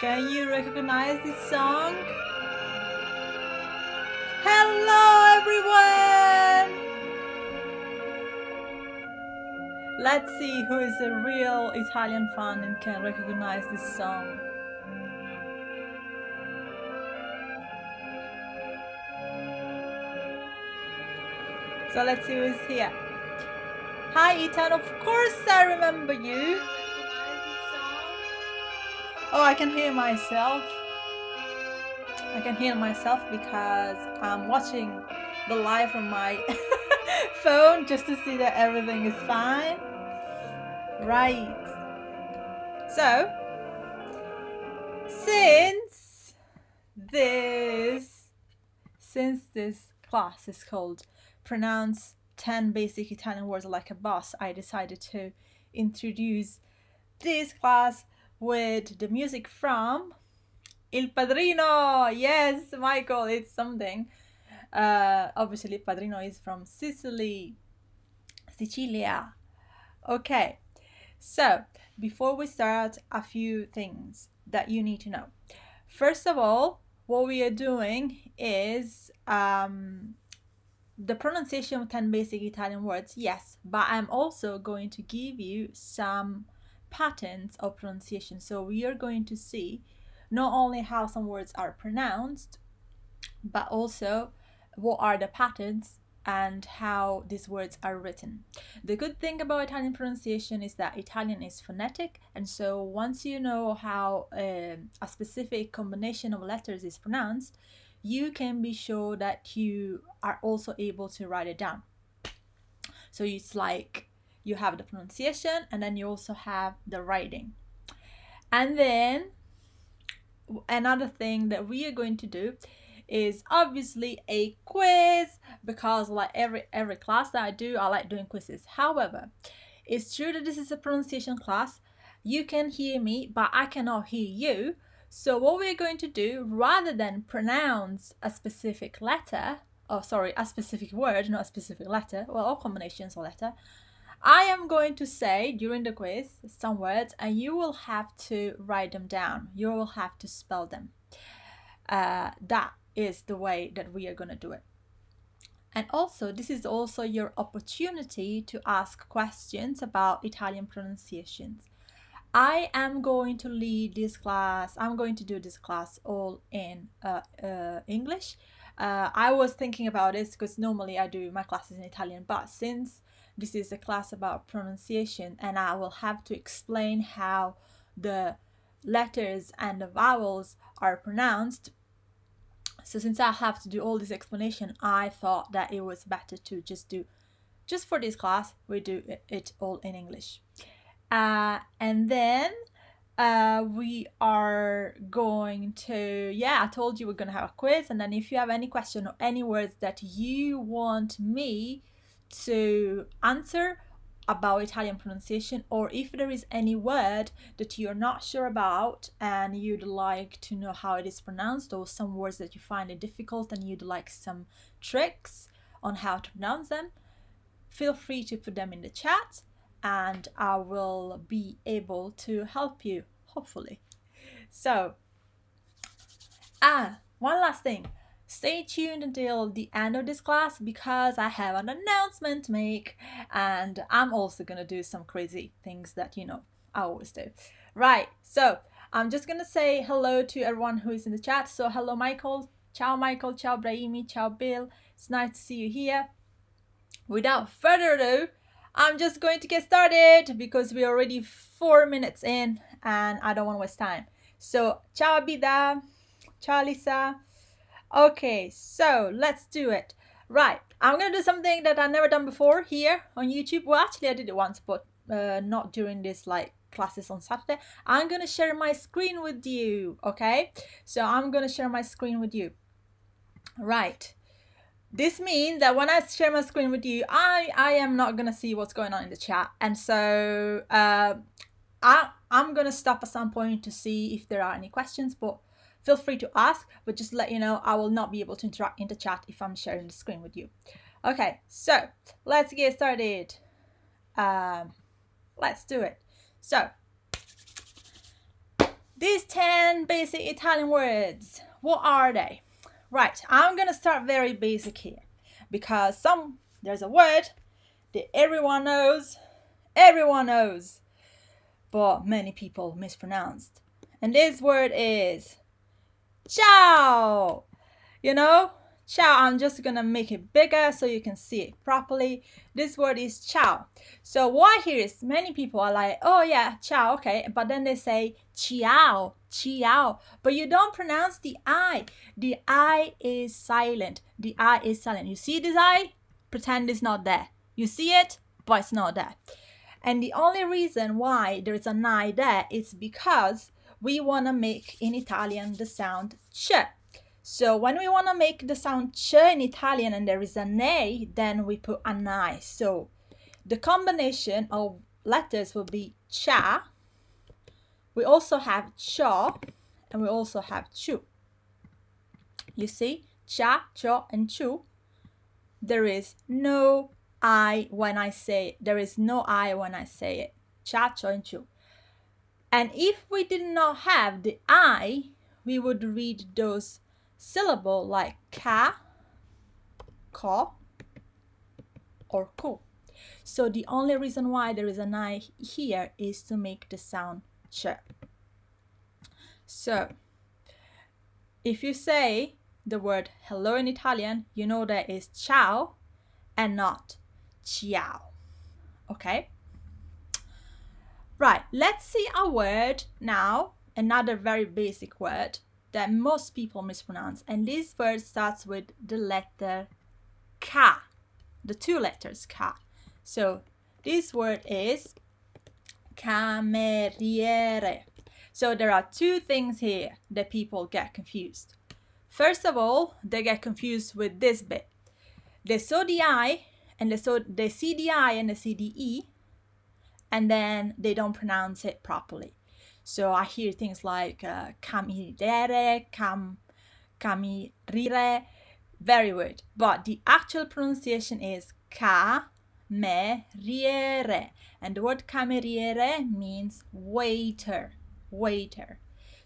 Can you recognize this song? Hello everyone! Let's see who is a real Italian fan and can recognize this song. So let's see who's here. Hi Ethan, of course I remember you. Oh, I can hear myself. I can hear myself because I'm watching the live from my phone just to see that everything is fine. Right. So, since this class is called Pronounce 10 Basic Italian Words Like a Boss, I decided to introduce this class with the music from Il Padrino. Yes, Michael, it's something. Obviously, Il Padrino is from Sicilia. Okay, so before we start, a few things that you need to know. First of all, what we are doing is the pronunciation of 10 basic Italian words, yes, but I'm also going to give you some patterns of pronunciation. So we are going to see not only how some words are pronounced, but also what are the patterns and how these words are written. The good thing about Italian pronunciation is that Italian is phonetic, and so once you know how a specific combination of letters is pronounced, you can be sure that you are also able to write it down. So it's like you have the pronunciation and then you also have the writing. And then another thing that we are going to do is obviously a quiz, because like every class that I do, I like doing quizzes. However, it's true that this is a pronunciation class. You can hear me, but I cannot hear you. So what we're going to do, rather than pronounce a specific letter, a specific word, not a specific letter, well, all combinations of letter, I am going to say during the quiz some words and you will have to write them down. You will have to spell them. That is the way that we are going to do it. And also, this is also your opportunity to ask questions about Italian pronunciations. I am going to lead this class. I'm going to do this class all in English. I was thinking about this because normally I do my classes in Italian, but since this is a class about pronunciation and I will have to explain how the letters and the vowels are pronounced, so since I have to do all this explanation, I thought that it was better to just for this class, we do it all in English. And then we are going to, I told you we're going to have a quiz. And then if you have any question or any words that you want me to answer about Italian pronunciation, or if there is any word that you're not sure about and you'd like to know how it is pronounced, or some words that you find it difficult and you'd like some tricks on how to pronounce them, feel free to put them in the chat and I will be able to help you, hopefully. So, one last thing. Stay tuned until the end of this class because I have an announcement to make and I'm also gonna do some crazy things that I always do. Right, so I'm just gonna say hello to everyone who is in the chat. So hello Michael, ciao Brahimi, ciao Bill. It's nice to see you here. Without further ado, I'm just going to get started because we're already 4 minutes in and I don't want to waste time. So, ciao Abida, ciao Lisa. Okay, so let's do it. Right, I'm going to do something that I've never done before here on YouTube. Well, actually I did it once, but not during this classes on Saturday. I'm going to share my screen with you, okay? So I'm going to share my screen with you. Right. This means that when I share my screen with you, I am not going to see what's going on in the chat. And so I'm going to stop at some point to see if there are any questions, but feel free to ask. But just to let you know, I will not be able to interact in the chat if I'm sharing the screen with you. Okay, so let's get started. Let's do it. So These 10 basic Italian words, what are they? Right, I'm gonna start very basic here because there's a word that everyone knows, but many people mispronounced. And this word is ciao. You know, ciao, I'm just gonna make it bigger so you can see it properly. This word is ciao. So what I hear is many people are like, oh yeah, ciao, okay, but then they say ciao, but you don't pronounce the I. The I is silent. The I is silent. You see this I? Pretend it's not there. You see it, but it's not there. And the only reason why there is an I there is because we want to make in Italian the sound ch. So when we want to make the sound ch in Italian and there is an A, then we put an I. So the combination of letters will be cha. We also have cho, and we also have chu. You see, cha, cho, and chu. There is no I when I say it. There is no I when I say it. Cha, cho, and chu. And if we did not have the I, we would read those syllables like ka, ko, or ku. So the only reason why there is an I here is to make the sound ch. So if you say the word hello in Italian, you know that it's ciao and not ciao. Okay? Right, let's see a word now, another very basic word that most people mispronounce. And this word starts with the letter ka, the two letters ka. So this word is cameriere. So there are two things here that people get confused. First of all, they get confused with this bit. They saw the I and they see the I and they see the E, and then they don't pronounce it properly. So I hear things like cameriere, camirire, very weird. But the actual pronunciation is cameriere, and the word cameriere means waiter.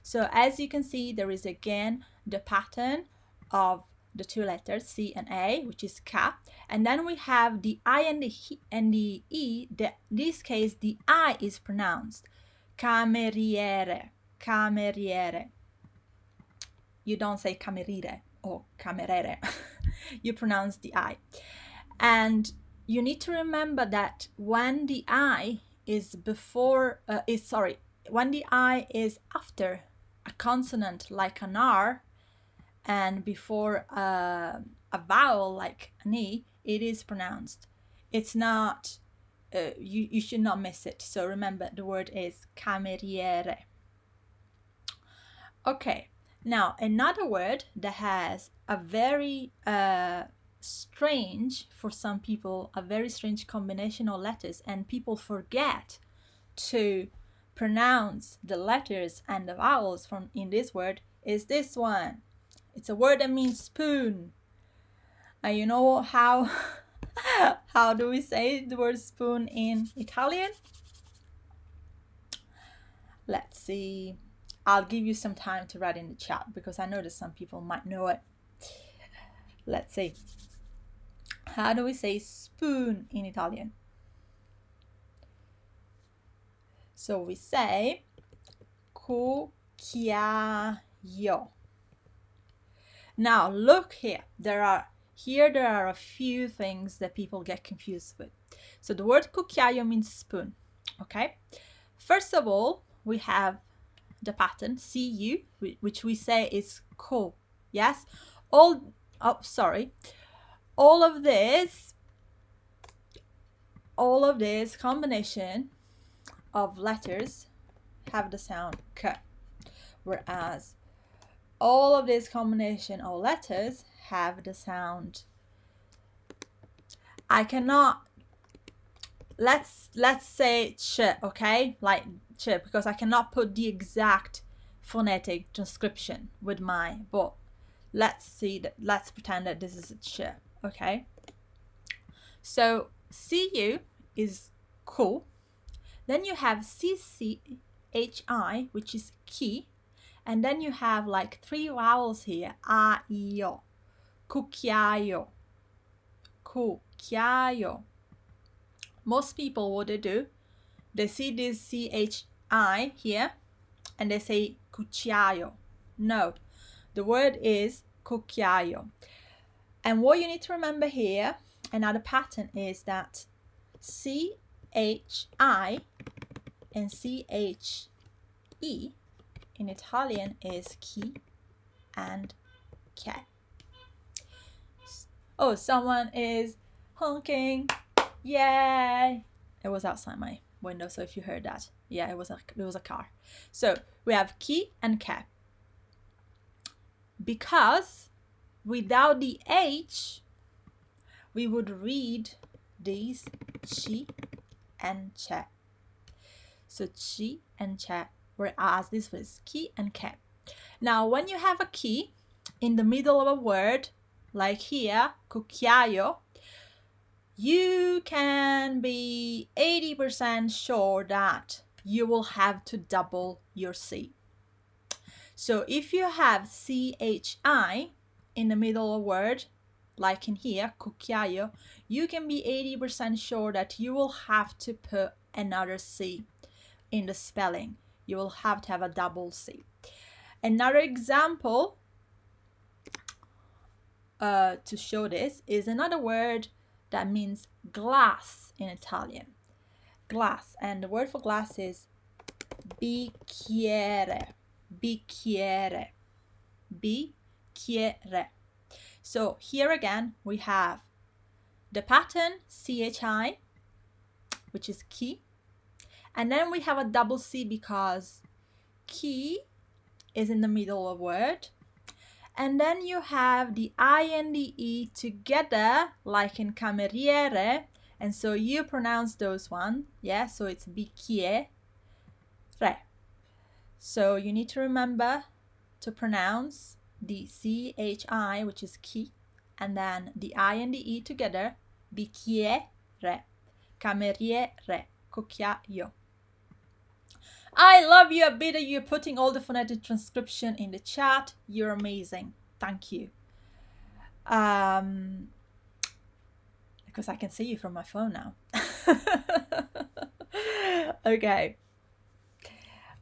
So as you can see, there is again the pattern of the two letters C and A, which is ka, and then we have the I and the E. In this case, the I is pronounced cameriere. You don't say camerire or camerere. You pronounce the I. And you need to remember that when the I is when the I is after a consonant like an R and before a vowel like an E, it is pronounced. It's not, you should not miss it. So remember, the word is cameriere. Okay, now another word that has a very strange, for some people, a very strange combination of letters, and people forget to pronounce the letters and the vowels in this word, is this one. It's a word that means spoon. And you know how do we say the word spoon in Italian? Let's see. I'll give you some time to write in the chat because I know that some people might know it. Let's see. How do we say spoon in Italian? So we say cucchiaio. Now look here. There are a few things that people get confused with. So the word cucchiaio means spoon. Okay. First of all, we have the pattern cu, which we say is co. Yes. All of this combination of letters have the sound k, whereas all of this combination of letters have the sound. I cannot. Let's say ch, okay, like ch, because I cannot put the exact phonetic transcription with mine, but let's pretend that this is a ch, okay? So cu is cool. Then you have cc CHI, which is chi, and then you have like 3 vowels here, a, I, o. Cucchiaio, cucchiaio. Most people, what they do, they see this CHI here, and they say cucchiaio. No, the word is cucchiaio. And what you need to remember here, another pattern, is that CHI and CHE in Italian is chi and che. Oh, someone is honking. Yay! It was outside my window, so if you heard that, yeah, it was a car. So we have chi and che. Because without the H, we would read these chi and che. So chi and che, whereas this was chi and che. Now, when you have a chi in the middle of a word, like here, cucchiaio, you can be 80% sure that you will have to double your C. So if you have CHI in the middle of a word, like in here, cucchiaio, you can be 80% sure that you will have to put another C in the spelling. You will have to have a double C. Another example to show this is another word that means glass in Italian. Glass, and the word for glass is bicchiere, bicchiere, bicchiere. So here again we have the pattern CHI, which is chi, and then we have a double C because chi is in the middle of a word, and then you have the I and the E together, like in cameriere, and so you pronounce those one, yeah, so it's bicchiere. So you need to remember to pronounce the CHI, which is chi, and then the I and the E together, bicchiere, cameriere, cucchiaio. I love you, Abida. You're putting all the phonetic transcription in the chat. You're amazing. Thank you. Because I can see you from my phone now. Okay.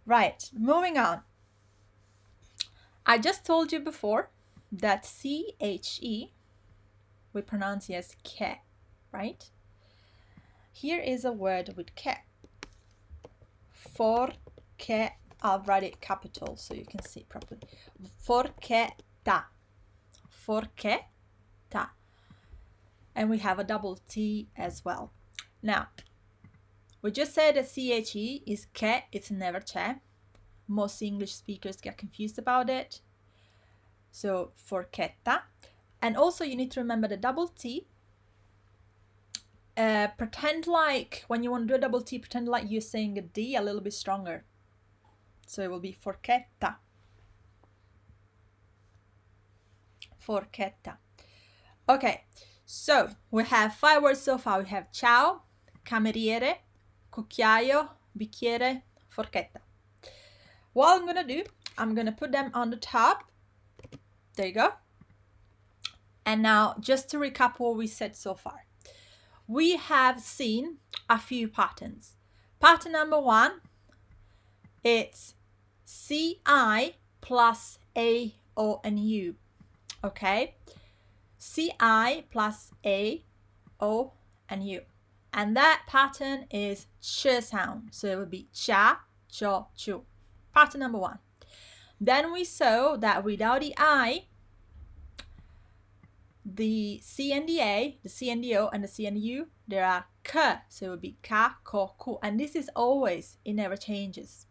Right, moving on. I just told you before that CHE, we pronounce it as ke, right? Here is a word with ke. Forche, I'll write it capital so you can see properly. Forchetta, forchetta. And we have a double T as well. Now, we just said that CHE is che, it's never che. Most English speakers get confused about it. So, forchetta. And also you need to remember the double T. Pretend like, when you want to do a double T, pretend like you're saying a D a little bit stronger. So it will be forchetta. Forchetta. Okay, so we have 5 words so far. We have ciao, cameriere, cucchiaio, bicchiere, forchetta. What I'm going to do, I'm going to put them on the top. There you go. And now, just to recap what we said so far. We have seen a few patterns. Pattern number 1, it's CI plus A, O, and U. Okay? CI plus A, O, and U. And that pattern is ch sound. So it would be cha, cho, chu. Pattern number 1. Then we saw that without the I, the C and the A, the C and the O, and the C and the U, there are k, so it would be ka, ko, ku, and this is always, it never changes.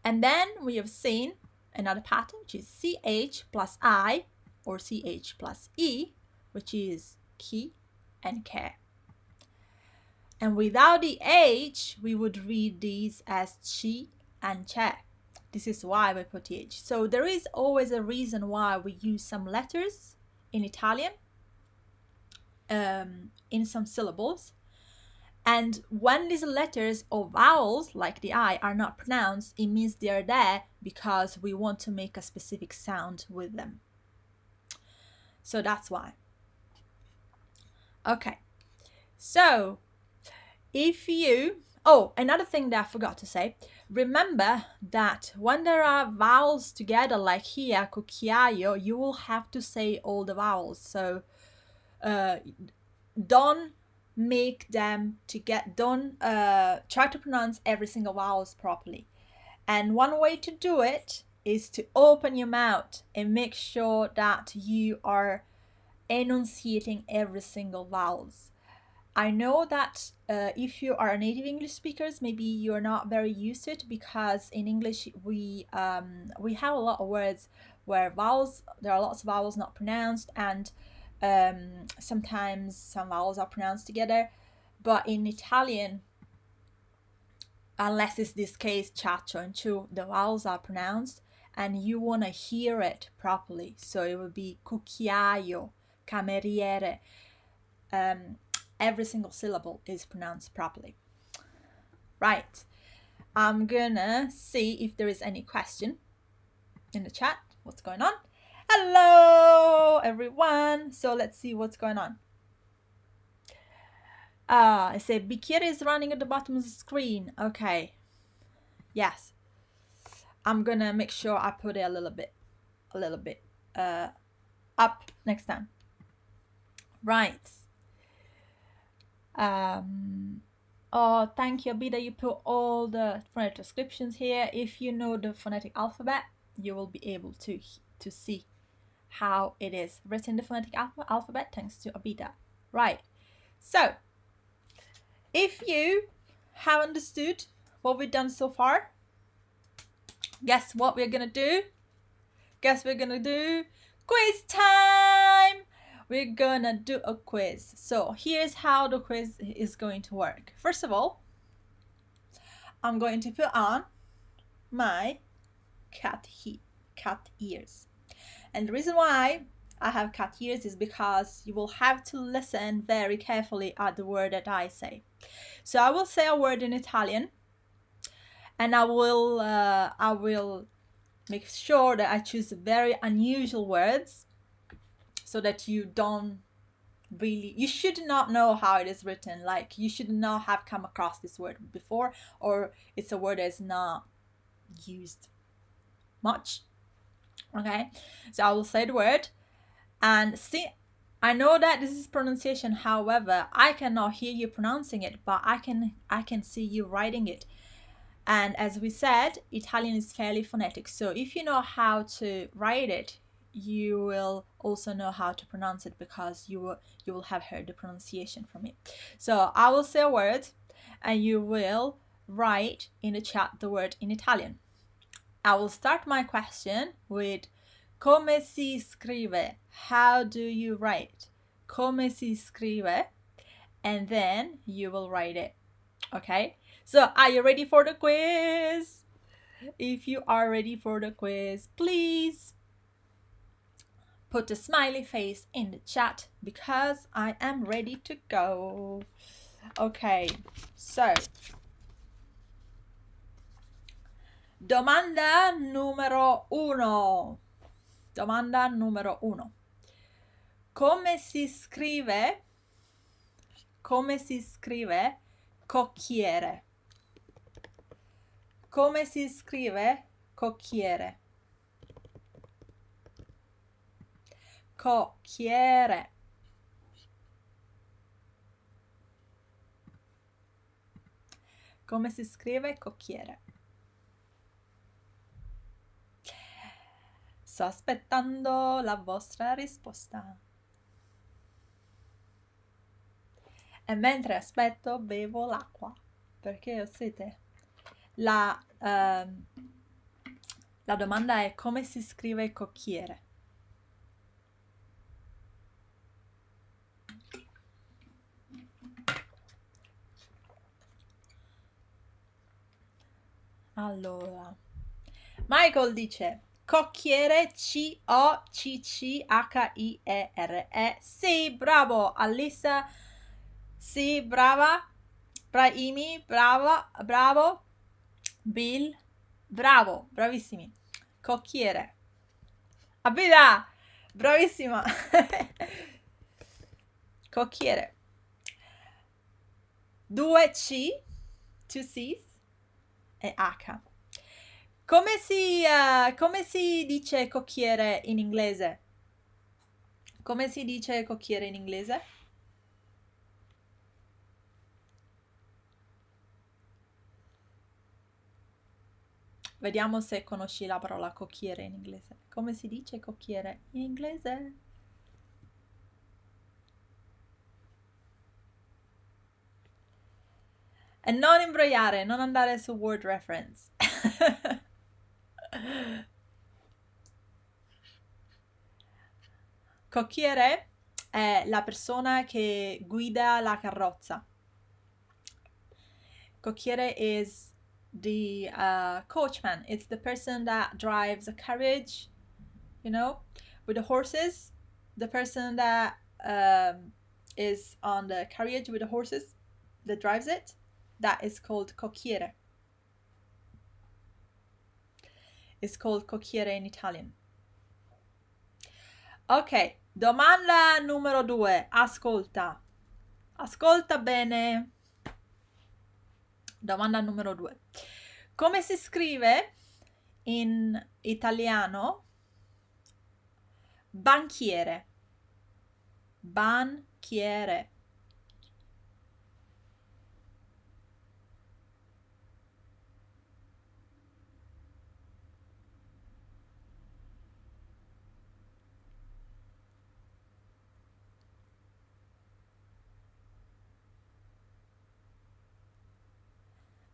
And then we have seen another pattern, which is CH plus I, or CH plus E, which is ki and ke. And without the H, we would read these as chi and che. This is why we put the H. So there is always a reason why we use some letters in Italian, in some syllables. And when these letters or vowels, like the I, are not pronounced, it means they're there because we want to make a specific sound with them. So that's why. Okay. So if you, another thing that I forgot to say, remember that when there are vowels together, like here, cucchiaio, you will have to say all the vowels. So don't make them try to pronounce every single vowels properly. And one way to do it is to open your mouth and make sure that you are enunciating every single vowels. I know that if you are native English speakers, maybe you're not very used to it, because in English we have a lot of words where there are lots of vowels not pronounced, and sometimes some vowels are pronounced together. But in Italian, unless it's this case ciao and ciao, the vowels are pronounced and you want to hear it properly. So it would be cucchiaio, cameriere. Every single syllable is pronounced properly. Right. I'm gonna see if there is any question in the chat. What's going on? Hello, everyone. So let's see what's going on. I say bicchiere is running at the bottom of the screen. Okay. Yes. I'm gonna make sure I put it a little bit up next time. Right. Oh, thank you, Abida. You put all the phonetic transcriptions here. If you know the phonetic alphabet, you will be able to see how it is written in the phonetic alphabet, thanks to Abida. Right. So, if you have understood what we've done so far, guess what we're gonna do? Guess we're gonna do quiz time! We're gonna do a quiz. So here's how the quiz is going to work. First of all, I'm going to put on my cat ears. And the reason why I have cat ears is because you will have to listen very carefully at the word that I say. So I will say a word in Italian, and I will make sure that I choose very unusual words so that you should not know how it is written. Like, you should not have come across this word before, or it's a word that's not used much. Okay, so I will say the word, and see, I know that this is pronunciation, however, I cannot hear you pronouncing it, but I can see you writing it. And as we said, Italian is fairly phonetic, so if you know how to write it, you will also know how to pronounce it, because you will have heard the pronunciation from me. So I will say a word and you will write in the chat the word in Italian. I will start my question with come si scrive? How do you write? Come si scrive? And then you will write it. Okay? So are you ready for the quiz? If you are ready for the quiz, please put a smiley face in the chat, because I am ready to go. Okay, so domanda numero uno. Domanda numero uno. Come si scrive cocchiere? Come si scrive cocchiere? Cocchiere. Come si scrive cocchiere? Sto aspettando la vostra risposta. E mentre aspetto bevo l'acqua, perché ho sete. La domanda è come si scrive cocchiere? Allora, Michael dice cocchiere, cocchiere. Sì, bravo. Alissa, sì, brava. Brahimi, bravo. Bill, bravo, bravissimi. Cocchiere. Abida, bravissima. Cocchiere. 2 C, 2 C's e H. Come si dice cocchiere in inglese? Come si dice cocchiere in inglese? Vediamo se conosci la parola cocchiere in inglese. Come si dice cocchiere in inglese? E non imbrogliare, non andare su word reference. Cocchiere è la persona che guida la carrozza. Cocchiere is the coachman. It's the person that drives a carriage, you know, with the horses. The person that is on the carriage with the horses, that drives it, that is called cocchiere. It's called cocchiere in Italian. Ok, domanda numero 2. Ascolta. Ascolta bene. Domanda numero 2. Come si scrive in italiano banchiere? Banchiere.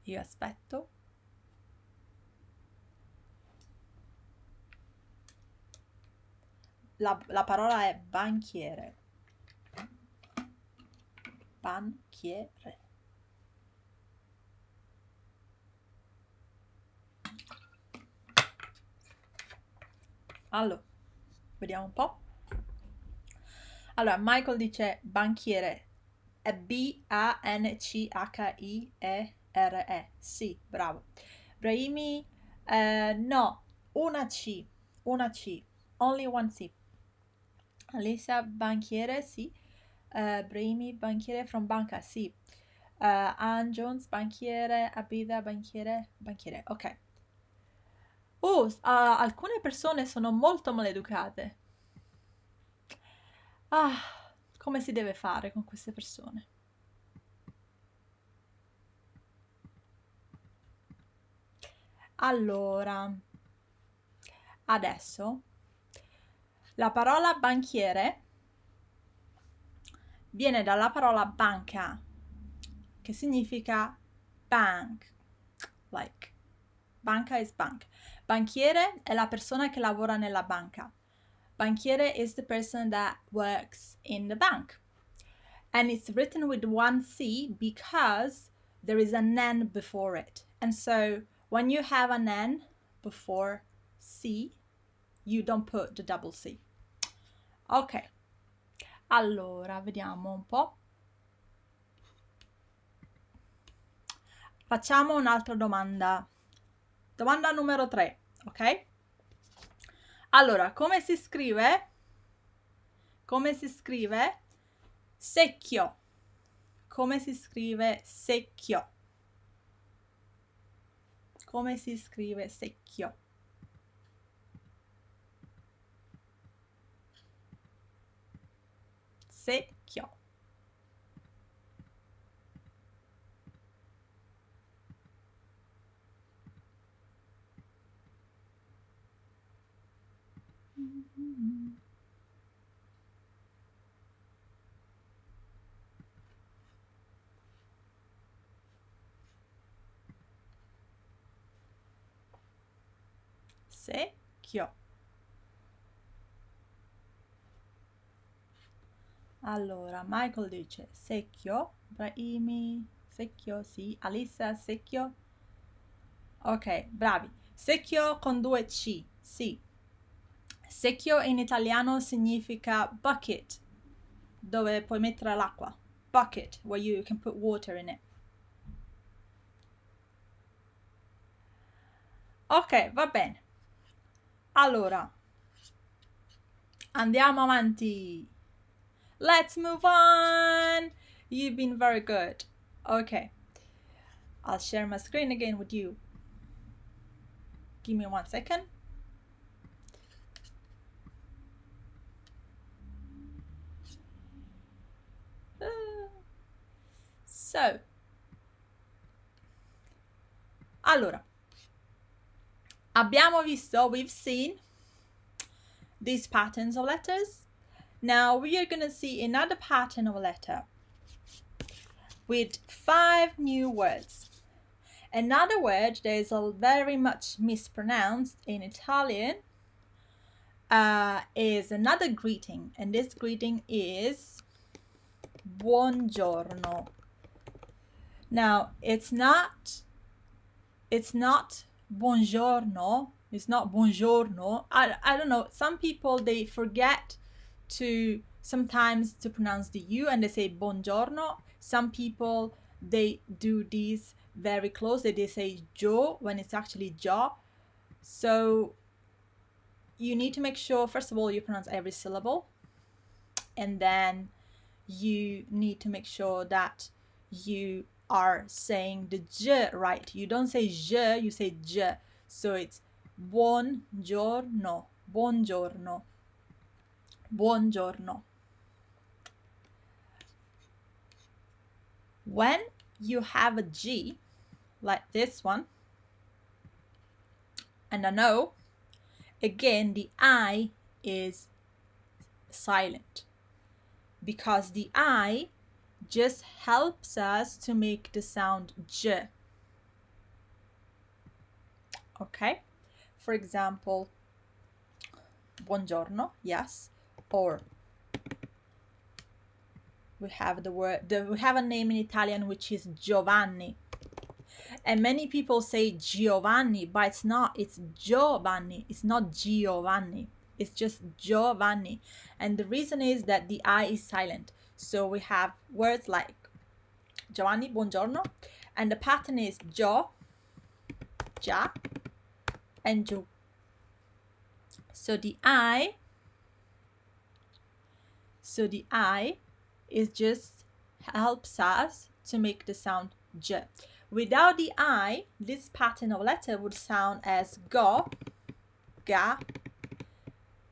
Io aspetto. La parola è banchiere. Banchiere. Allora, vediamo un po'. Allora, Michael dice banchiere. È B-A-N-C-H-I-E-R-E. Sì, bravo. Brahimi, no, una C. Only one C. Alisa, banchiere, sì. Brahimi, banchiere from banca, sì. Ann Jones, banchiere. Abida, banchiere. Ok. Alcune persone sono molto maleducate. Come si deve fare con queste persone? Allora, adesso la parola banchiere viene dalla parola banca, che significa bank, like banca is bank. Banchiere è la persona che lavora nella banca. Banchiere is the person that works in the bank. And it's written with one C because there is an N before it. And so when you have an N before C, you don't put the double C. Ok, allora vediamo un po'. Facciamo un'altra domanda. Domanda numero 3, ok? Allora, come si scrive? Come si scrive secchio? Come si scrive secchio? Come si scrive secchio? Secchio. Secchio. Allora, Michael dice secchio, Brahimi, secchio, sì, Alissa, secchio. Ok, bravi. Secchio con 2 C, sì. Secchio in italiano significa bucket, dove puoi mettere l'acqua. Bucket, where you can put water in it. Ok, va bene. Allora, andiamo avanti. Let's move on. You've been very good. Okay. I'll share my screen again with you. Give me 1 second. So, allora, we've seen these patterns of letters. Now we are going to see another pattern of a letter with 5 new words. Another word that is very much mispronounced in Italian is another greeting, and this greeting is buongiorno. Now it's not buongiorno. It's not buongiorno. I don't know. Some people, they forget to sometimes to pronounce the U and they say buongiorno. Some people, they do these very close. They say jo when it's actually jo. So you need to make sure, first of all, you pronounce every syllable, and then you need to make sure that you are saying the j right. You don't say je, you say j. So it's buongiorno, buongiorno, buongiorno. When you have a G, like this one, and an O, again, the I is silent, because the I just helps us to make the sound j. Okay? For example, buongiorno, yes, or we have we have a name in Italian which is Giovanni. And many people say Giovanni, but it's not. It's Giovanni. It's not Giovanni. It's just Giovanni. And the reason is that the I is silent. So we have words like Giovanni, buongiorno, and the pattern is Gio, Gia, and Giù. So the I is just helps us to make the sound J. Without the I, this pattern of letter would sound as go, ga,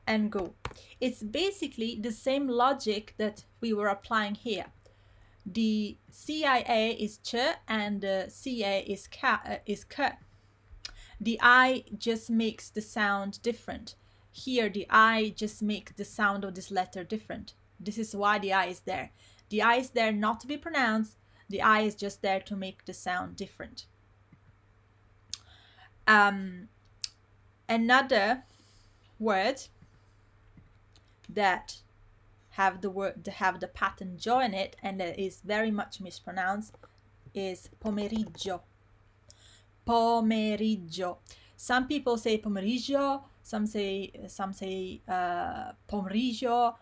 and go. It's basically the same logic that we were applying here. The CIA is ch and the CA is k. The I just makes the sound different. Here the I just makes the sound of this letter different. This is why the I is there. The I is there not to be pronounced. The I is just there to make the sound different. Another word that have the pattern jo in it and that is very much mispronounced is pomeriggio. Pomeriggio. Some people say pomeriggio, some say pomeriggio.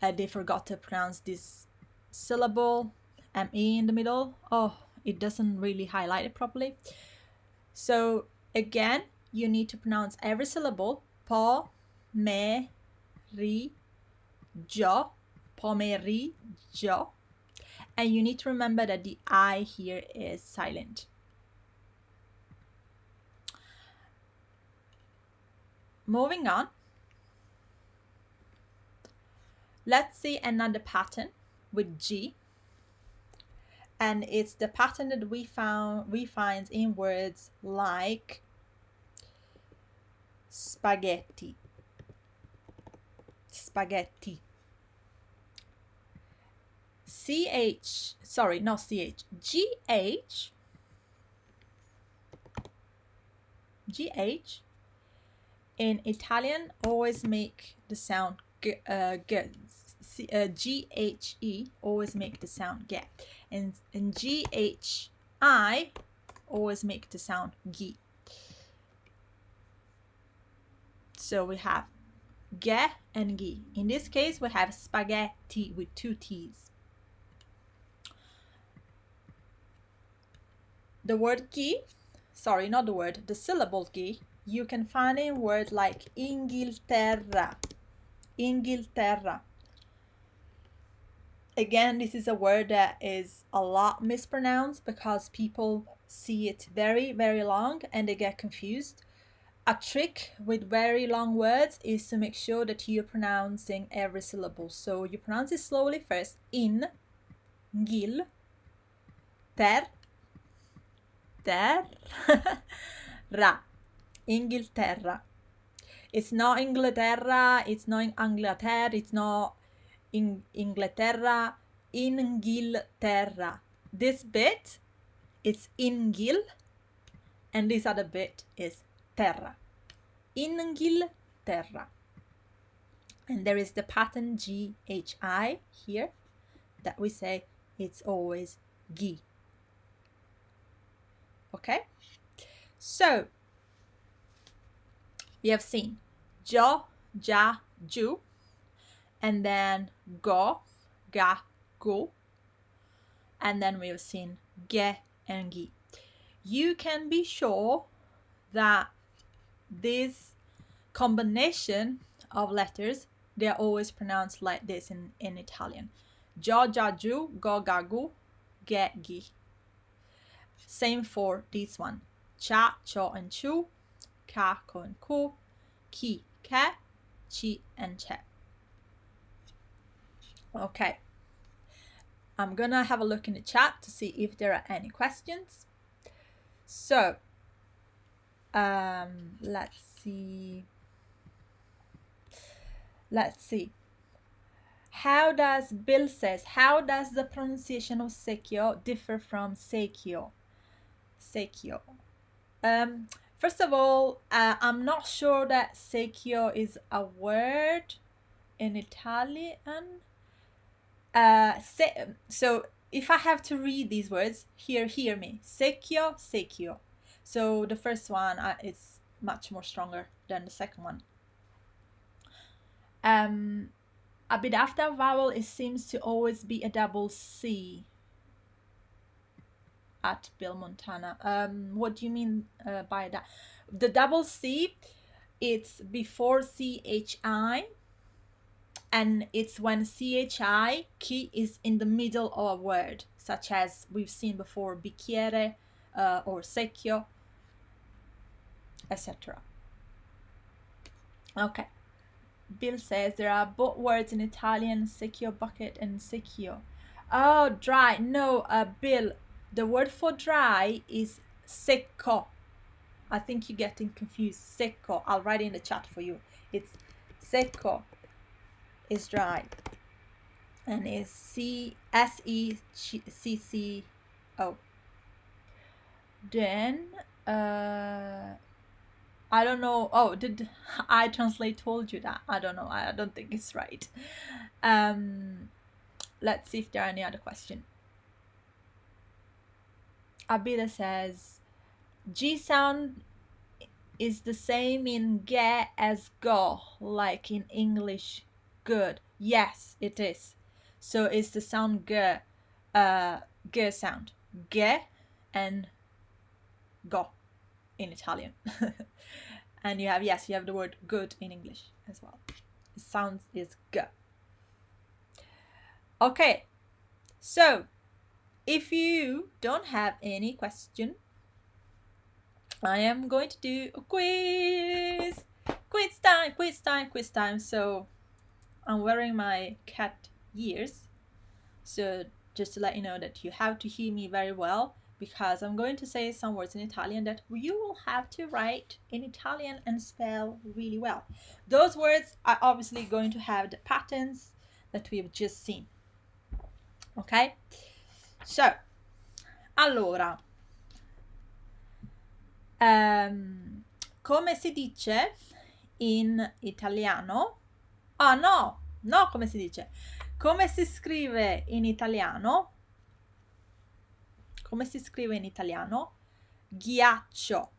They forgot to pronounce this syllable, ME in the middle. Oh, it doesn't really highlight it properly. So again, you need to pronounce every syllable. Pomeriggio, pomeriggio. And you need to remember that the I here is silent. Moving on, let's see another pattern with G, and it's the pattern that we find in words like spaghetti, spaghetti. GH in Italian always make the sound GHE always make the sound ge, and GHI always make the sound gi. So we have ge and gi. In this case, we have spaghetti with 2 T's. The word gi sorry, not the word, the syllable G, you can find in words like Inghilterra. Inghilterra. Again, this is a word that is a lot mispronounced because people see it very, very long and they get confused. A trick with very long words is to make sure that you're pronouncing every syllable. So you pronounce it slowly first. In, gil, ter, ra. Inghilterra. It's not Inglaterra, it's not Angleterre, it's not Inglaterra, Inghilterra. This bit is Ingil, and this other bit is terra. Inghilterra. And there is the pattern GHI here that we say it's always G. Okay? So, we have seen jo, ja, ju, and then go, ga, go, and then we've seen ge and gi. You can be sure that this combination of letters, they are always pronounced like this in Italian. Jo, ja, ju, go, ga, gu, ge, gi. Same for this one. Cha, cho, and chu, ka, ko, and ku, ki, ke, chi, and che. Okay. I'm gonna have a look in the chat to see if there are any questions. So, let's see. How does Bill says, how does the pronunciation of secchio differ from secchio? Secchio. First of all, I'm not sure that secchio is a word in Italian. So if I have to read these words, hear me. Secchio, secchio. So the first one is much more stronger than the second one. A bit after vowel, it seems to always be a double C at Bill Montana. What do you mean by that? The double C, it's before CHI, and it's when CHI, chi, is in the middle of a word, such as we've seen before, bicchiere or secchio, etc. Okay. Bill says there are both words in Italian, secchio bucket and secchio. Oh, dry. No, Bill, the word for dry is secco. I think you're getting confused. Secco. I'll write it in the chat for you. It's secco is dry. And it's SECCO. Then, I don't know. Oh, did I translate told you that? I don't know. I don't think it's right. Let's see if there are any other questions. Abida says, G sound is the same in ge as go, like in English good. Yes, it is. So it's the sound ge sound. Ge and go in Italian. And you have the word good in English as well. The sound is g. Okay, so if you don't have any question, I am going to do a quiz. Quiz time. So I'm wearing my cat ears. So just to let you know that you have to hear me very well, because I'm going to say some words in Italian that you will have to write in Italian and spell really well. Those words are obviously going to have the patterns that we've just seen. Okay? So, allora, come si dice in italiano? Ah, no, come si dice? Come si scrive in italiano? Come si scrive in italiano? Ghiaccio.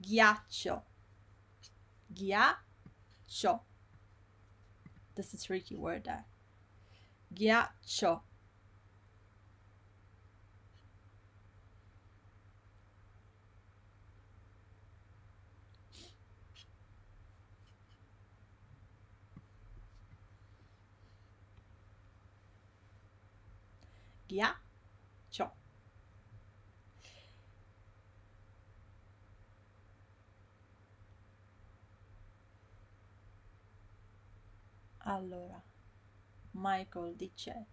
Ghiaccio. Ghiaccio. This is a tricky word there. Ghiaccio. ghiaccio. Allora, Michael dice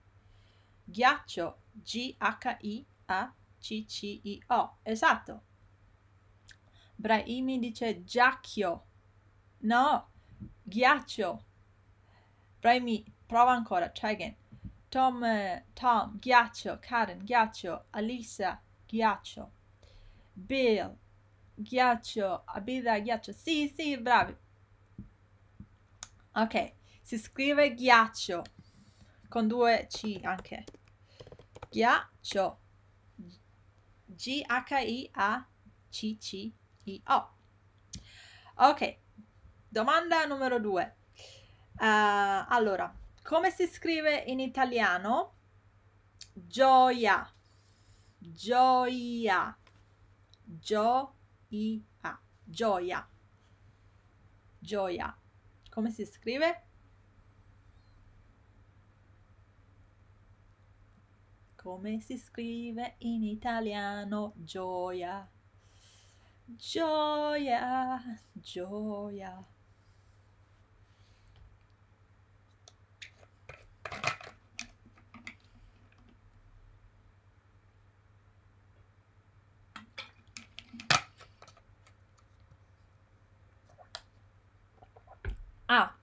ghiaccio, Ghiaccio. Esatto. Brahimi dice giacchio. No, ghiaccio. Brahimi, prova ancora, try again. Tom, ghiaccio. Karen, ghiaccio. Alisa, ghiaccio. Bill, ghiaccio. Abida, ghiaccio. Sì, sì, bravi. Ok, si scrive ghiaccio con due C anche. Ghiaccio. Ghiaccio. Ok, domanda numero 2. Allora, come si scrive in italiano? Gioia. Gioia. Gioia. Gioia. Gioia. Come si scrive? Come si scrive in italiano? Gioia. Gioia. Gioia. Ah,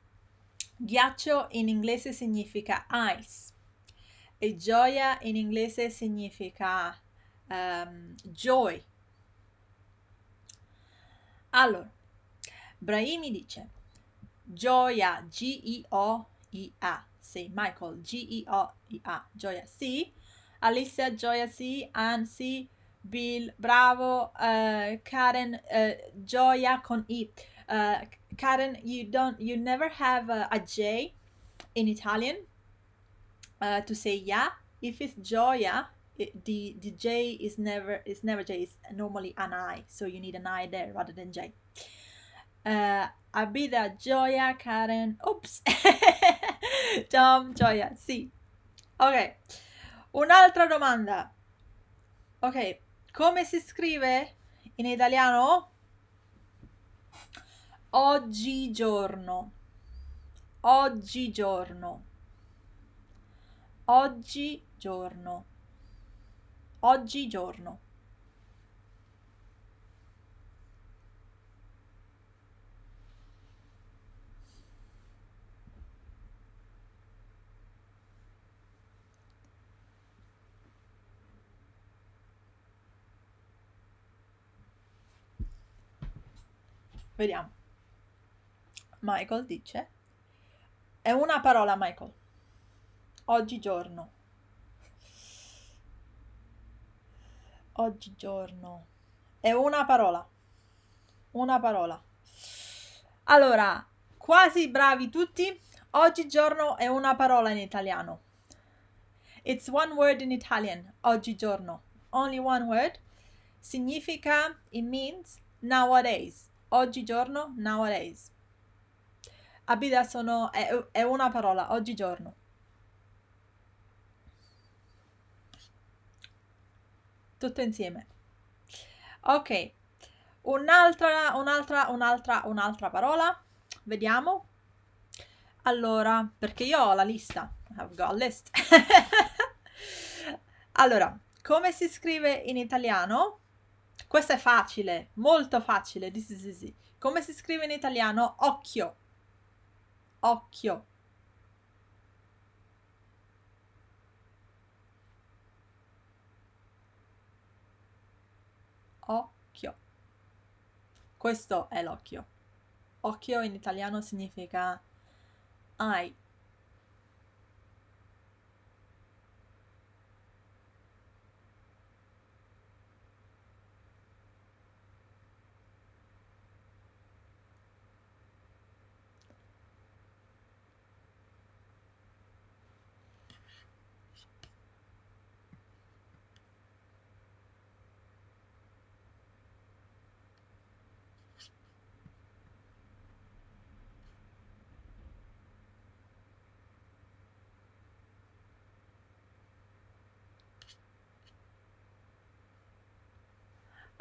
ghiaccio in inglese significa ice e gioia in inglese significa joy. Allora, Brahimi dice gioia, Gioia. Sì, Michael, Gioia. Gioia, sì. Alicia, gioia, sì. Ann, sì. Bill, bravo. Karen, gioia con I. Karen, you never have a J in Italian to say yeah. If it's gioia, the J is never J. It's normally an I, so you need an I there rather than J. Abida, gioia. Karen, oops. Tom, gioia, sì. Ok, un'altra domanda. Ok, come si scrive in italiano? Oggigiorno. Oggigiorno. Oggigiorno. Oggigiorno. Vediamo. Michael dice. È una parola, Michael. Oggigiorno. Oggigiorno. È una parola. Una parola. Allora, quasi bravi tutti. Oggigiorno è una parola in italiano. It's one word in Italian. Oggigiorno. Only one word. Significa, it means nowadays. Oggigiorno, nowadays. Abita è una parola, oggigiorno. Tutto insieme. Ok. Un'altra parola. Vediamo. Allora, perché io ho la lista. I've got a list. Allora, come si scrive in italiano? Questo è facile, molto facile. This is easy. Come si scrive in italiano? Occhio. Occhio. Occhio. Questo è l'occhio. Occhio in italiano significa eye.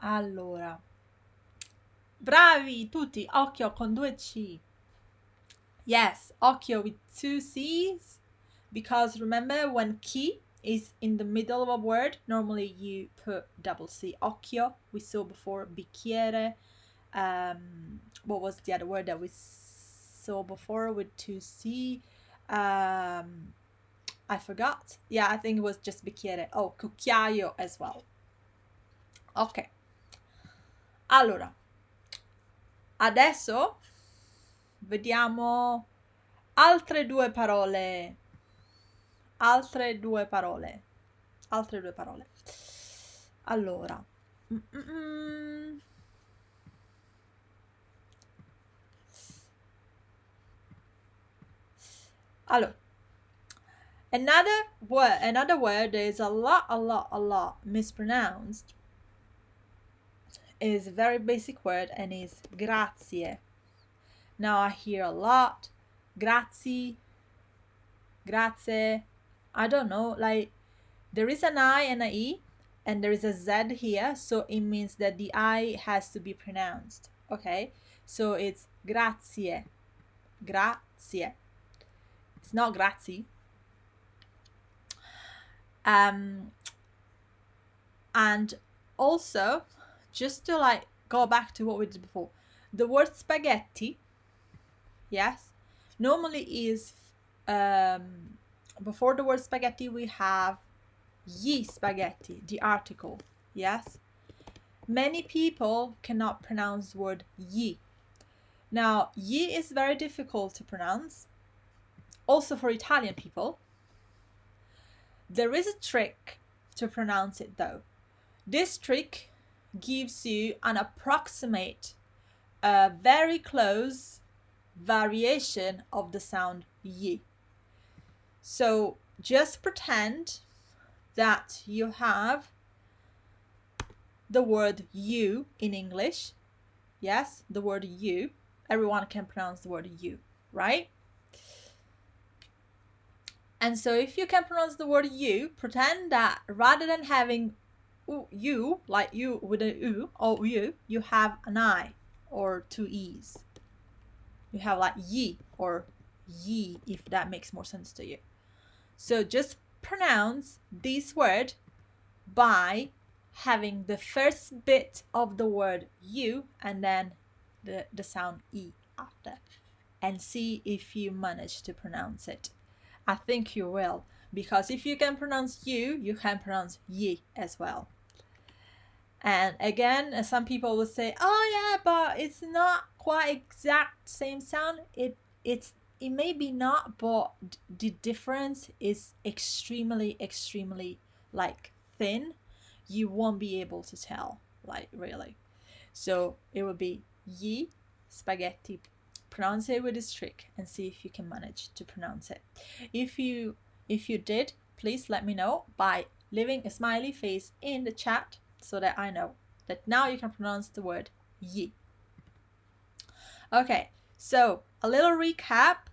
Allora, bravi tutti, occhio con due C. Yes, occhio with two C's, because remember when chi is in the middle of a word, normally you put double C. Occhio, we saw before, bicchiere. What was the other word that we saw before with two C? I forgot. Yeah, I think it was just bicchiere. Oh, cucchiaio as well. Ok. Allora, adesso vediamo altre due parole. Altre due parole. Altre due parole. Allora. Allora. Another word that is a lot mispronounced is a very basic word and is grazie. Now I hear a lot grazie, grazie. I don't know, like there is an I and an E and there is a Z here, so it means that the I has to be pronounced. Okay, so it's grazie, grazie. It's not grazie. And also, just to like go back to what we did before, the word spaghetti, yes, normally is before the word spaghetti we have gli spaghetti, the article, yes. Many people cannot pronounce the word gli. Now, gli is very difficult to pronounce, also for Italian people. There is a trick to pronounce it though. This trick gives you an approximate, very close variation of the sound y. So just pretend that you have the word you in English. Yes, the word you. Everyone can pronounce the word you, right? And so if you can pronounce the word you, pretend that rather than having you, like you with an u or you have an I or two E's. You have like ye or ye, if that makes more sense to you. So just pronounce this word by having the first bit of the word you and then the sound E after, and see if you manage to pronounce it. I think you will, because if you can pronounce you can pronounce ye as well. And again, some people will say, oh yeah, but it's not quite exact same sound. It may be not, but the difference is extremely like thin. You won't be able to tell, like really. So it would be ye spaghetti. Pronounce it with this trick and see if you can manage to pronounce it. If you did, please let me know by leaving a smiley face in the chat so that I know that now you can pronounce the word ye. Okay, so a little recap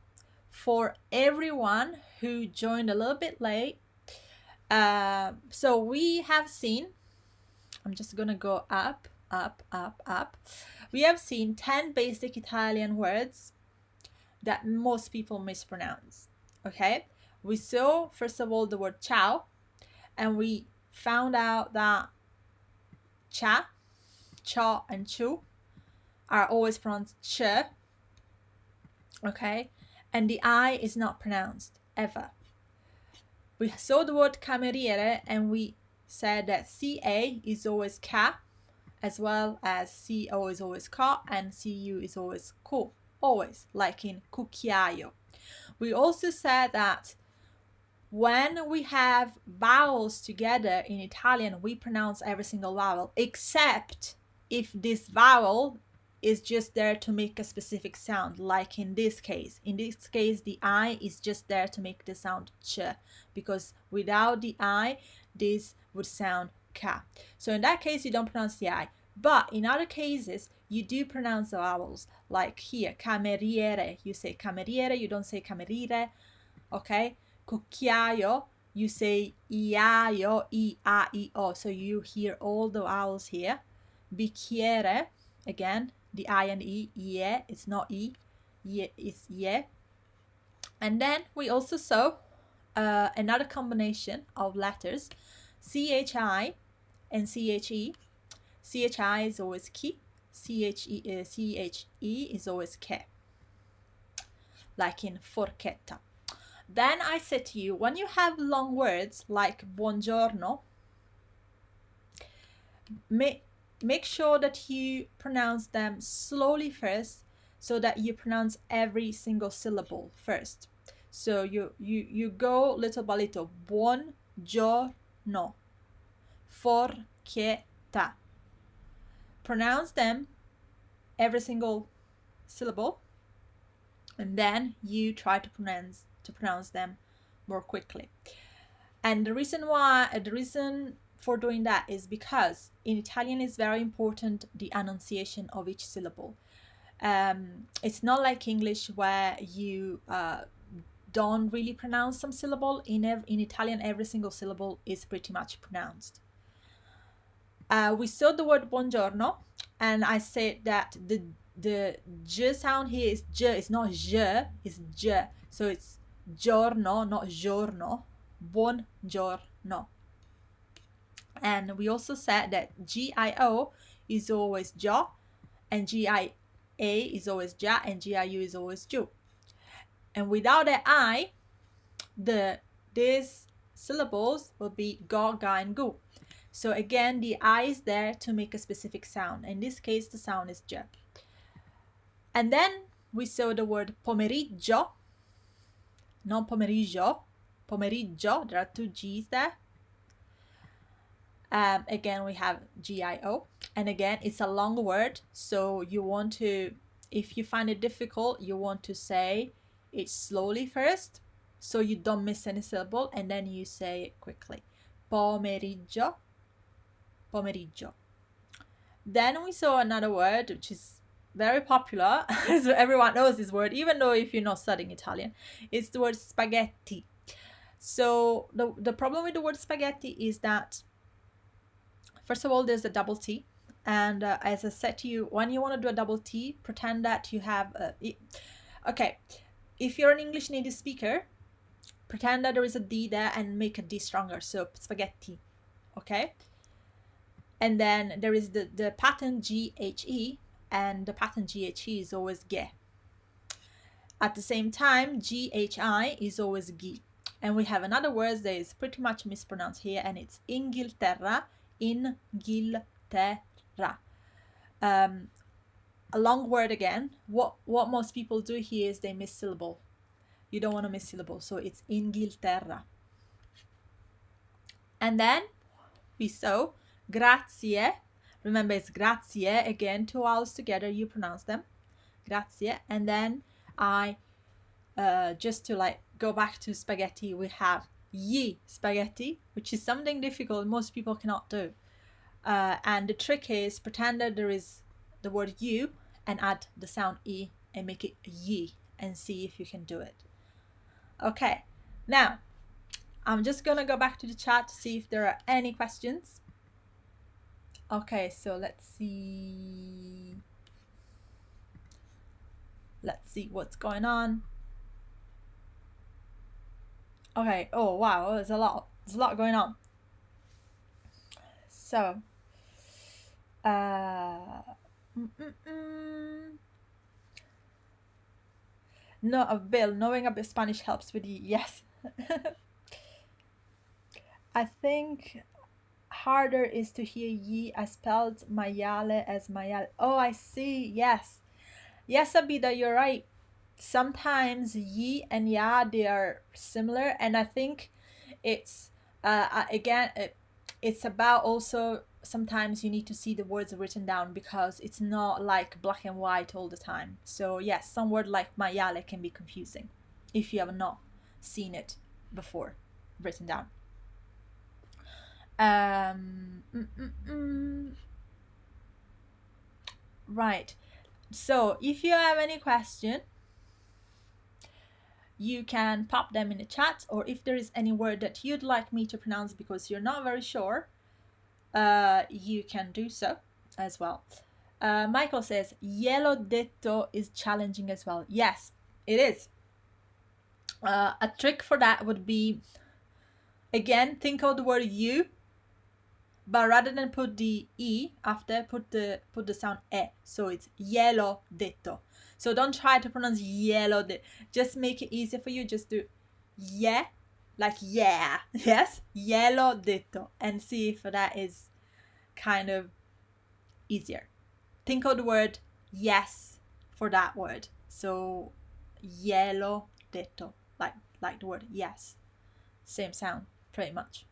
for everyone who joined a little bit late. So we have seen, I'm just gonna go up. We have seen 10 basic Italian words that most people mispronounce. Okay, we saw first of all the word ciao, and we found out that cha, and chu are always pronounced ch. Okay, and the I is not pronounced ever. We saw the word cameriere and we said that CA is always ca, as well as CO is always ca and CU is always cu, always, like in cucchiaio. We also said that when we have vowels together in Italian, we pronounce every single vowel, except if this vowel is just there to make a specific sound, like in this case. In this case, the I is just there to make the sound ch, because without the I, this would sound ka. So in that case, you don't pronounce the I. But in other cases, you do pronounce the vowels, like here, cameriere. You say cameriere, you don't say camerire, okay? Cucchiaio, you say iaio, I, A, I, O. So you hear all the vowels here. bicchiere, again, the I and E, ie, it's not E, it's ie. And then we also saw another combination of letters, CHI and CHE. CHI is always chi, CHE is always che, like in forchetta. Then I said to you, when you have long words like buongiorno, make sure that you pronounce them slowly first, so that you pronounce every single syllable first. So you go little by little. Buongiorno, forchetta. Pronounce them, every single syllable, and then you try to pronounce them more quickly. And the reason for doing that is because in Italian it's very important the enunciation of each syllable. It's not like English where you don't really pronounce some syllable. In Italian, every single syllable is pretty much pronounced. We saw the word buongiorno, and I said that the j sound here is j, it's not je, it's j. So it's giorno, not giorno. Buongiorno. And we also said that GIO is always jo, and GIA is always ja, and GIU is always ju. And without the I, these syllables will be go, ga, and gu. So again, the I is there to make a specific sound. In this case, the sound is j. And then we saw the word pomeriggio, not pomeriggio, pomeriggio. There are two G's there. Again, we have GIO. And again, it's a long word. So you want to, if you find it difficult, you want to say it slowly first, so you don't miss any syllable, and then you say it quickly. Pomeriggio, pomeriggio. Then we saw another word which is very popular, so everyone knows this word, even though if you're not studying Italian. It's the word spaghetti. So the problem with the word spaghetti is that, first of all, there's a double T. And as I said to you, when you want to do a double T, pretend that you have okay, if you're an English native speaker, pretend that there is a D there and make a D stronger. So spaghetti, okay? And then there is the pattern GHE, and the pattern GHE is always ge. At the same time, GHI is always gi. And we have another word that is pretty much mispronounced here, and it's Inghilterra, Inghilterra. A long word again. What most people do here is they miss syllable. You don't want to miss syllable, so it's Inghilterra. And then we saw grazie. Remember, it's grazie. Again, two vowels together, you pronounce them. Grazie. And then just to like go back to spaghetti, we have gli spaghetti, which is something difficult most people cannot do. And the trick is pretend that there is the word you and add the sound E and make it ye, and see if you can do it. Okay, now I'm just gonna go back to the chat to see if there are any questions. Okay, so let's see what's going on. Okay, oh wow, there's a lot going on. So no, Bill, knowing a bit Spanish helps with you. Yes. I think harder is to hear ye as spelled maiale as maiale. Oh, I see. Yes, Abida, you're right. Sometimes ye and ya, they are similar, and I think it's again it's about also sometimes you need to see the words written down, because it's not like black and white all the time. So yes, some word like maiale can be confusing if you have not seen it before written down. Right, so if you have any question, you can pop them in the chat, or if there is any word that you'd like me to pronounce because you're not very sure, you can do so. as well. Michael says, yellow detto is challenging as well. Yes, it is. A trick for that would be, again, think of the word you, but rather than put the E after, put the sound E. So it's yellow detto. So don't try to pronounce yellow detto. Just make it easier for you. Just do yeah, like yeah. Yes, yellow detto. And see if that is kind of easier. Think of the word yes for that word. So yellow detto, like the word yes. Same sound, pretty much.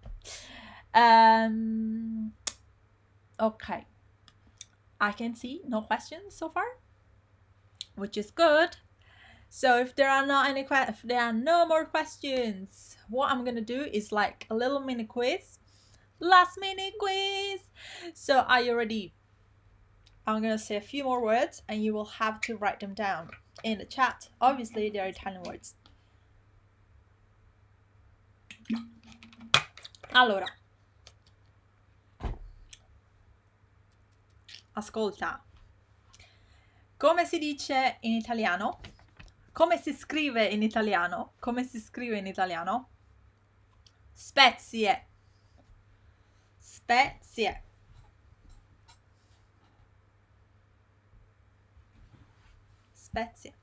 Okay. I can see no questions so far, which is good. So if there are no more questions, what I'm gonna do is like a little mini quiz. Last minute quiz. So are you ready? I'm gonna say a few more words and you will have to write them down in the chat. Obviously, they are Italian words. Allora, ascolta. Come si dice in italiano? Come si scrive in italiano? Come si scrive in italiano? Spezie. Spezie. Spezie.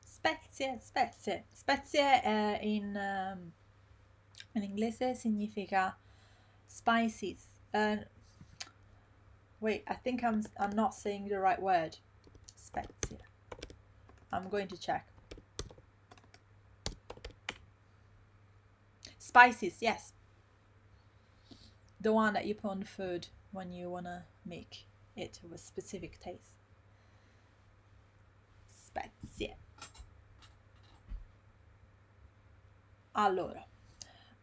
Spezie, spezie. Spezie in inglese significa spices. Wait, I think I'm not saying the right word. Spezie. I'm going to check. Spices, yes. The one that you put on the food when you want to make it with specific taste. Spezie. Allora,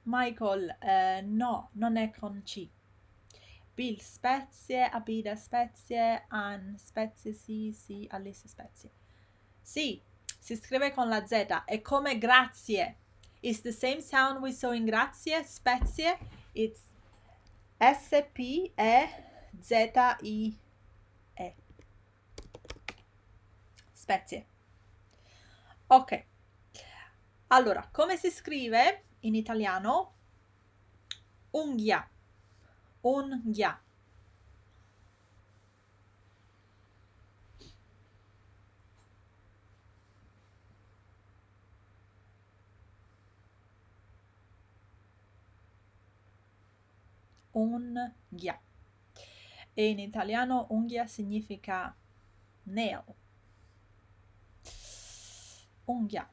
Michael, no, non è con C. Bill, spezie, Abida, spezie, Ann, spezie, sì, Alice, spezie. Sì, si scrive con la Z, è come grazie. It's the same sound we saw in grazie, spezie. It's S-P-E-Z-I-E. Spezie. Ok. Allora, come si scrive in italiano? Unghia. Unghia. Unghia. E in italiano unghia significa nail. Unghia.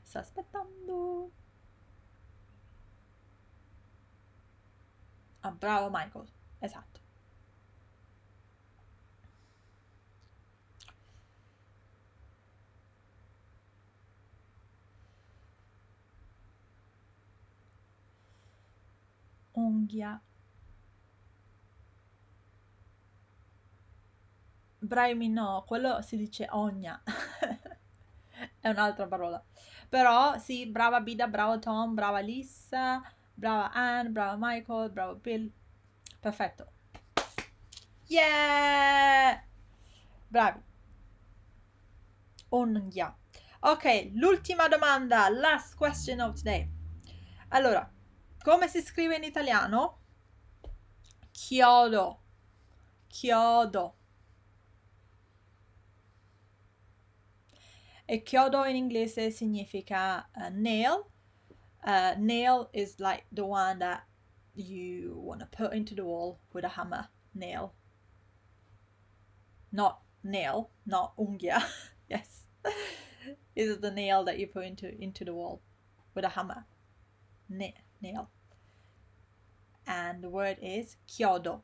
Sto aspettando. Ah, bravo Michael. Esatto. Unghia. Braimi no, quello si dice ogna. È un'altra parola. Però sì, brava Bida, bravo Tom, brava Lissa, brava Anne, brava Michael, bravo Bill. Perfetto. Yeah! Bravi. Unghia. Ok, l'ultima domanda, last question of today. Allora, come si scrive in italiano? Chiodo. Chiodo. E chiodo in inglese significa nail. Nail is like the one that you want to put into the wall with a hammer. Nail. Not nail, not unghia. Yes. This is the nail that you put into the wall with a hammer. Nail. And the word is chiodo.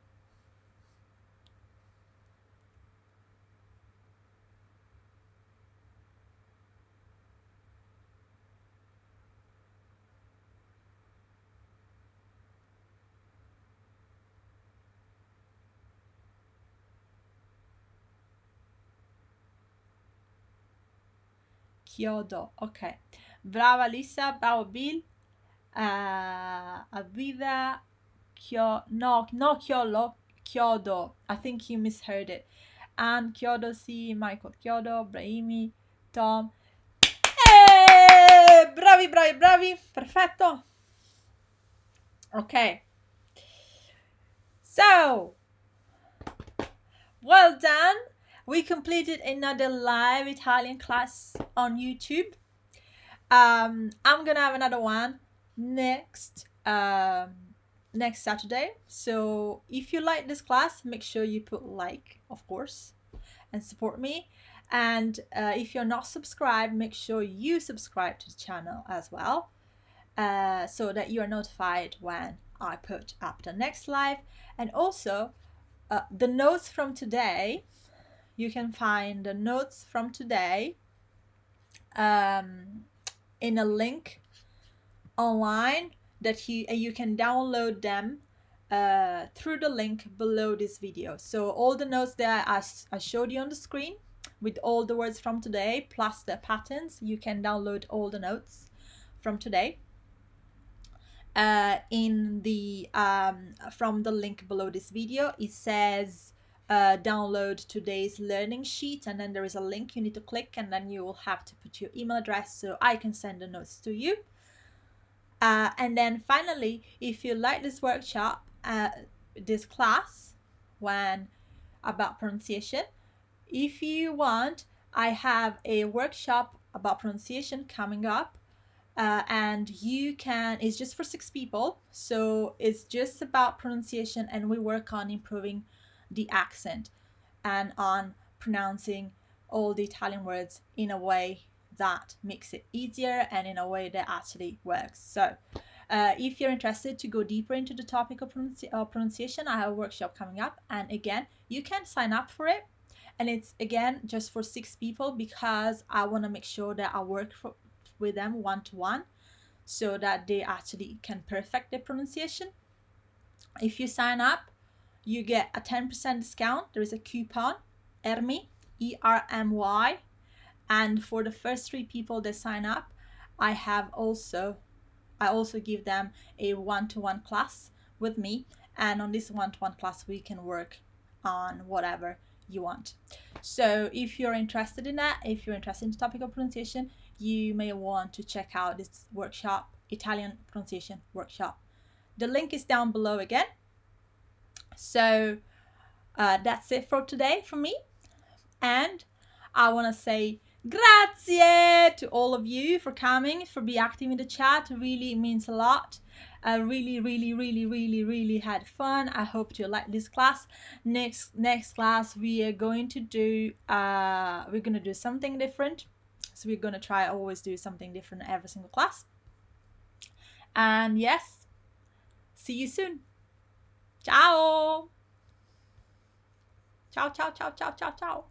chiodo. Ok. Brava Lisa, bravo Bill. Avida no chiodo. I think you misheard it. And chiodo sì, Michael chiodo, Brahimi, Tom. Bravi, bravi, bravi. Perfetto. Okay. So, well done. We completed another live Italian class on YouTube. I'm gonna have another one next Saturday. So if you like this class, make sure you put like, of course, and support me. And if you're not subscribed, make sure you subscribe to the channel as well, so that you are notified when I put up the next live. And also the notes from today, you can find the notes from today in a link online that you can download them through the link below this video. So all the notes that I showed you on the screen with all the words from today plus the patterns, you can download all the notes from today in the from the link below this video. It says download today's learning sheet, and then there is a link you need to click, and then you will have to put your email address so I can send the notes to you. And then finally, if you like this workshop, this class about pronunciation, if you want, I have a workshop about pronunciation coming up, and it's just for 6 people, so it's just about pronunciation, and we work on improving the accent and on pronouncing all the Italian words in a way that makes it easier and in a way that actually works. So if you're interested to go deeper into the topic of pronunciation, I have a workshop coming up, and again, you can sign up for it, and it's again just for 6 people because I want to make sure that I work with them one-to-one so that they actually can perfect their pronunciation. If you sign up, you get a 10% discount. There is a coupon, Ermy, ERMY, and for the first 3 people that sign up, I also give them a one-to-one class with me, and on this one-to-one class we can work on whatever you want. So if you're interested in that, if you're interested in the topic of pronunciation, you may want to check out this workshop, Italian pronunciation workshop. The link is down below again. So that's it for today from me, and I want to say grazie to all of you for coming, for being active in the chat. It really means a lot. I really had fun. I hope you like this class. Next class we are going to do something different. So we're going to try always do something different every single class. And yes, see you soon. Ciao. Ciao.